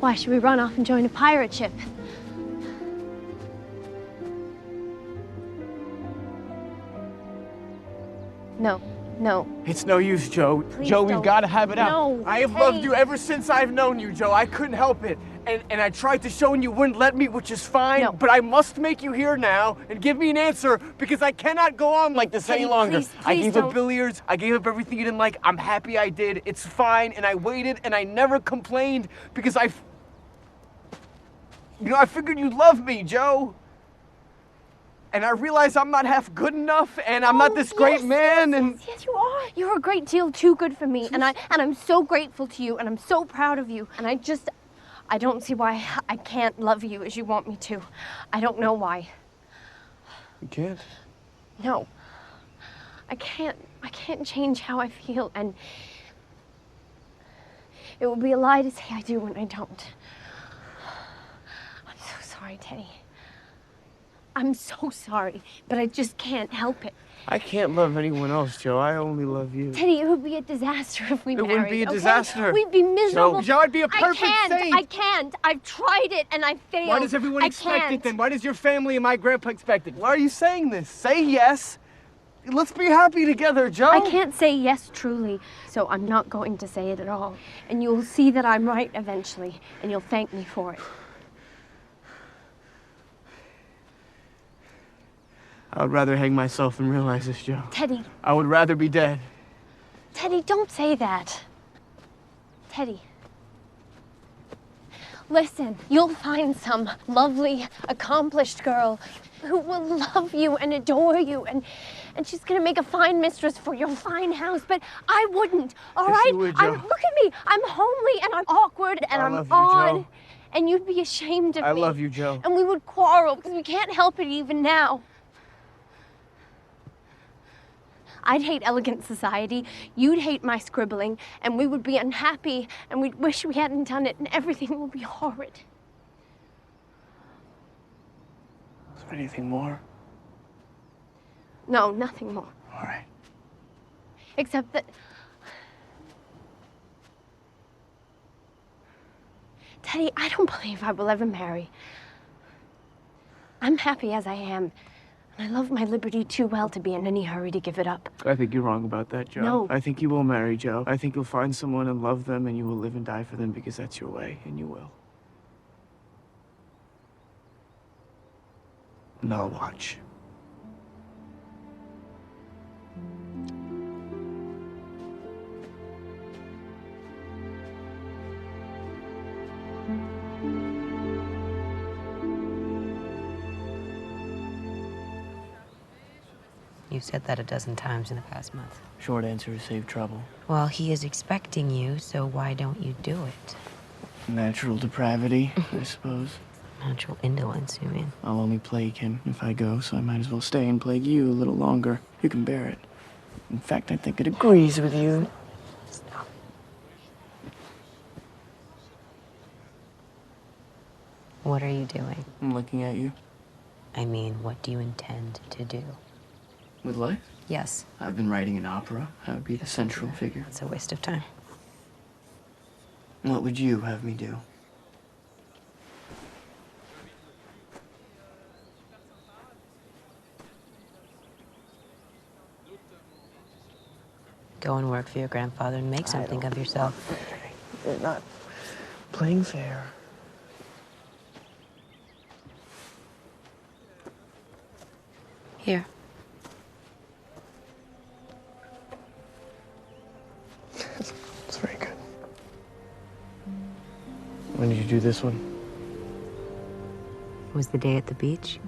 Why should we run off and join a pirate ship? No. No. It's no use, Joe. Please Joe, don't. we've got to have it out. No, I have loved you ever since I've known you, Joe. I couldn't help it. And I tried to show and you wouldn't let me, which is fine. No. But I must make you here now and give me an answer because I cannot go on like this any longer. Please, I please gave don't. up billiards. I gave up everything you didn't like. I'm happy I did. It's fine. And I waited and I never complained because I figured you'd love me, Joe. And I realize I'm not half good enough, and I'm not this great man, and... Yes, you are. You're a great deal too good for me, and I'm so grateful to you, and I'm so proud of you, and I don't see why I can't love you as you want me to. I don't know why. You can't? No. I can't change how I feel, and it would be a lie to say I do when I don't. I'm so sorry, Teddy. I'm so sorry, but I just can't help it. I can't love anyone else, Joe. I only love you. Teddy, it would be a disaster if we married. It wouldn't be a disaster. Okay? We'd be miserable. Joe, I'd be a perfect saint. I can't. I've tried it and I failed. Why does everyone expect it then? Why does your family and my grandpa expect it? Why are you saying this? Say yes. Let's be happy together, Joe. I can't say yes truly, so I'm not going to say it at all. And you'll see that I'm right eventually, and you'll thank me for it. I would rather hang myself than realize this, Joe. Teddy. I would rather be dead. Teddy, don't say that. Teddy. Listen, you'll find some lovely, accomplished girl who will love you and adore you, and she's gonna make a fine mistress for your fine house, but I wouldn't, all yes, right? You would, Joe. Look at me, I'm homely and I'm awkward and I'm odd. Joe. And you'd be ashamed of me. I love you, Joe. And we would quarrel because we can't help it even now. I'd hate elegant society, you'd hate my scribbling, and we would be unhappy, and we'd wish we hadn't done it, and everything would be horrid. Is there anything more? No, nothing more. All right. Except that... Teddy, I don't believe I will ever marry. I'm happy as I am. I love my liberty too well to be in any hurry to give it up. I think you're wrong about that, Joe. No. I think you will marry, Joe. I think you'll find someone and love them, and you will live and die for them because that's your way, and you will. And I'll watch. You've said that a dozen times in the past month. Short answer is save trouble. Well, he is expecting you, so why don't you do it? Natural depravity, I suppose. Natural indolence, you mean? I'll only plague him if I go, so I might as well stay and plague you a little longer. You can bear it. In fact, I think it agrees with you. Stop. What are you doing? I'm looking at you. I mean, what do you intend to do? With life? Yes. I've been writing an opera. I would be the central figure. It's a waste of time. What would you have me do? Go and work for your grandfather and make something of yourself. You're not playing fair. Here. It's very good. When did you do this one? It was the day at the beach.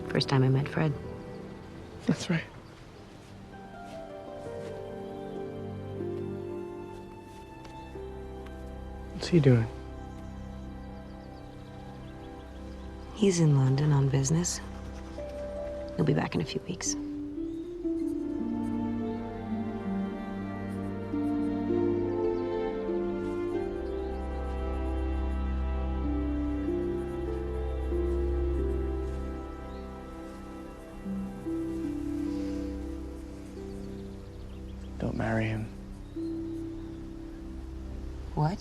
First time I met Fred. That's right. What's he doing? He's in London on business. He'll be back in a few weeks. Don't marry him. What?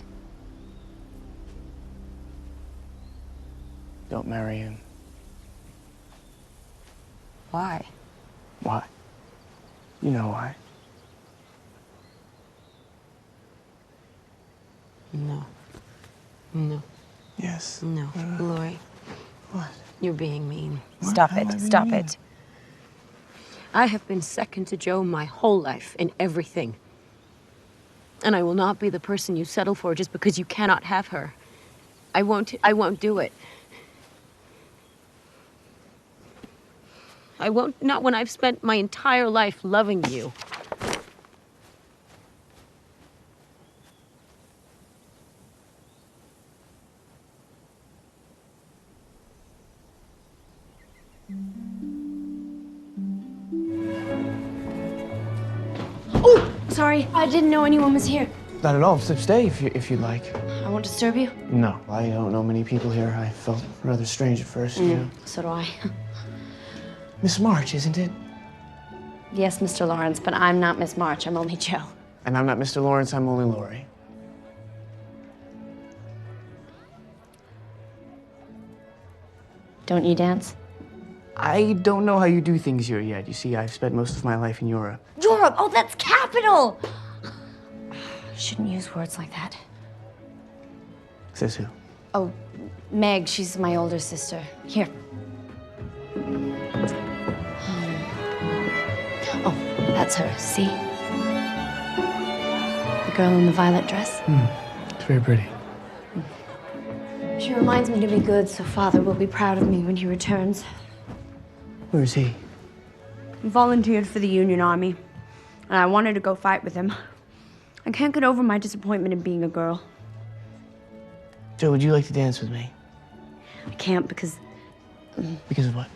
Don't marry him. Why? Why? You know why. No. No. Yes. No. Laurie. What? You're being mean. What? Stop How am I it. being Stop mean? it. I have been second to Joe my whole life in everything. And I will not be the person you settle for just because you cannot have her. I won't do it. I won't, not when I've spent my entire life loving you. Oh, sorry. I didn't know anyone was here. Not at all. Stay if you'd like. I won't disturb you. No, I don't know many people here. I felt rather strange at first, you know. So do I. Miss March, isn't it? Yes, Mr. Lawrence, but I'm not Miss March. I'm only Joe. And I'm not Mr. Lawrence, I'm only Laurie. Don't you dance? I don't know how you do things here yet. You see, I've spent most of my life in Europe. Europe! Oh, that's capital! Shouldn't use words like that. Says who? Oh, Meg, she's my older sister. Here. Oh, that's her. See? The girl in the violet dress? It's very pretty. She reminds me to be good, so Father will be proud of me when he returns. Where is he? He volunteered for the Union Army, and I wanted to go fight with him. I can't get over my disappointment in being a girl. Joe, would you like to dance with me? I can't because... Because of what?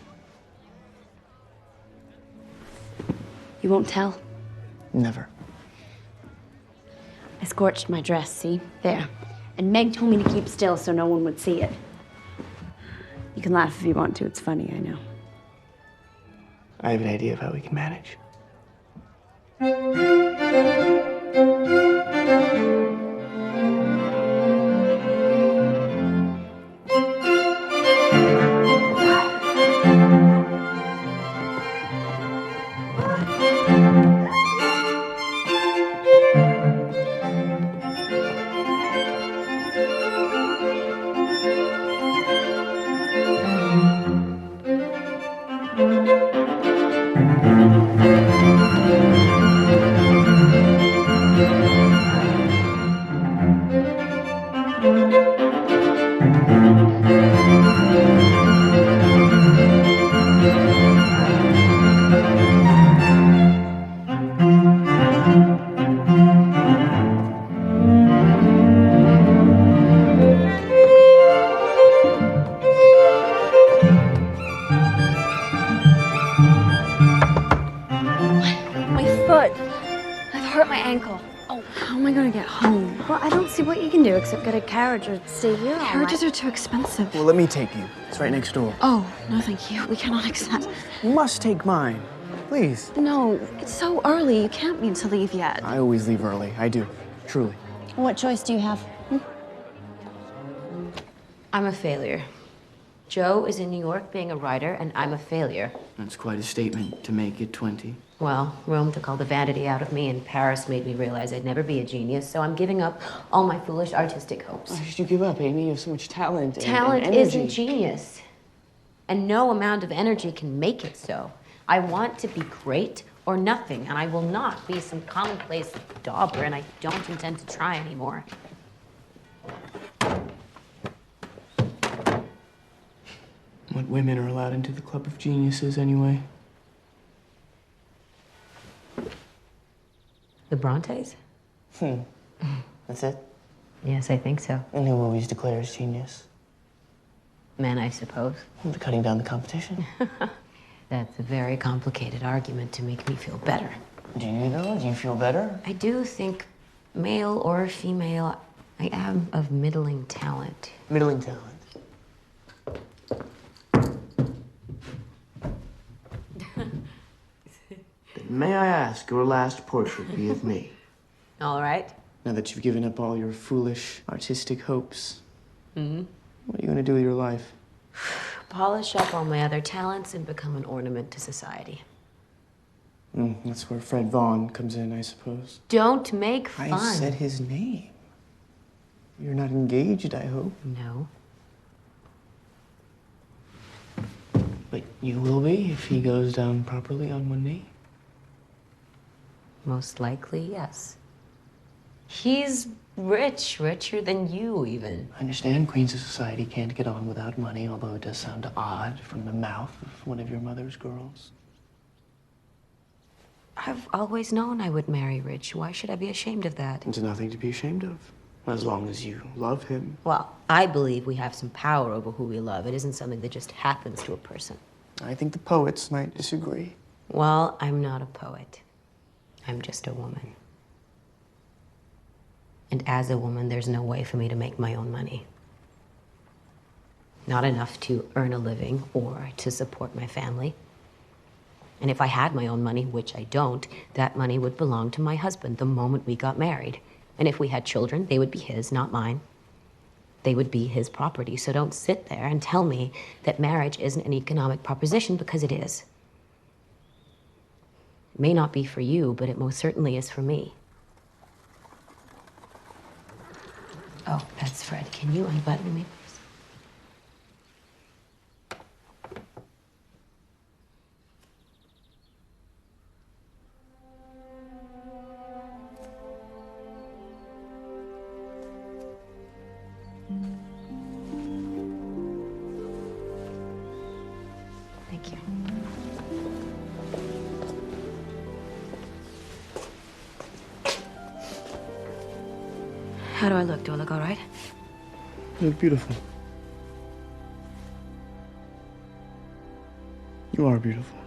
You won't tell. Never. I scorched my dress, see? There. And Meg told me to keep still so no one would see it. You can laugh if you want to. It's funny, I know. I have an idea of how we can manage. How am I gonna get home? Well, I don't see what you can do except get a carriage or stay here all night. Carriages are too expensive. Well, let me take you. It's right next door. Oh, no thank you. We cannot accept. You must take mine. Please. No, it's so early. You can't mean to leave yet. I always leave early. I do. Truly. What choice do you have? I'm a failure. Joe is in New York being a writer, and I'm a failure. That's quite a statement to make at 20. Well, Rome took all the vanity out of me, and Paris made me realize I'd never be a genius, so I'm giving up all my foolish artistic hopes. Why should you give up, Amy? You have so much talent and Talent energy. isn't genius, and no amount of energy can make it so. I want to be great or nothing, and I will not be some commonplace dauber, and I don't intend to try anymore. What women are allowed into the Club of Geniuses, anyway? The Brontes? That's it? Yes, I think so. And who always declares genius? Men, I suppose. The cutting down the competition. That's a very complicated argument to make me feel better. Do you, though? Do you feel better? I do think, male or female, I am of middling talent. Middling talent. Then may I ask your last portrait be of me? All right. Now that you've given up all your foolish artistic hopes, Mm-hmm. what are you going to do with your life? Polish up all my other talents and become an ornament to society. That's where Fred Vaughn comes in, I suppose. Don't make fun. I said his name. You're not engaged, I hope. No. But you will be if he goes down properly on one knee. Most likely, yes. He's rich, richer than you, even. I understand queens of society can't get on without money, although it does sound odd from the mouth of one of your mother's girls. I've always known I would marry rich. Why should I be ashamed of that? There's nothing to be ashamed of, as long as you love him. Well, I believe we have some power over who we love. It isn't something that just happens to a person. I think the poets might disagree. Well, I'm not a poet. I'm just a woman. And as a woman, there's no way for me to make my own money. Not enough to earn a living or to support my family. And if I had my own money, which I don't, that money would belong to my husband the moment we got married. And if we had children, they would be his, not mine. They would be his property. So don't sit there and tell me that marriage isn't an economic proposition, because it is. It may not be for you, but it most certainly is for me. Oh, that's Fred. Can you unbutton me, please? Thank you. How do I look? Do I look all right? You look beautiful. You are beautiful.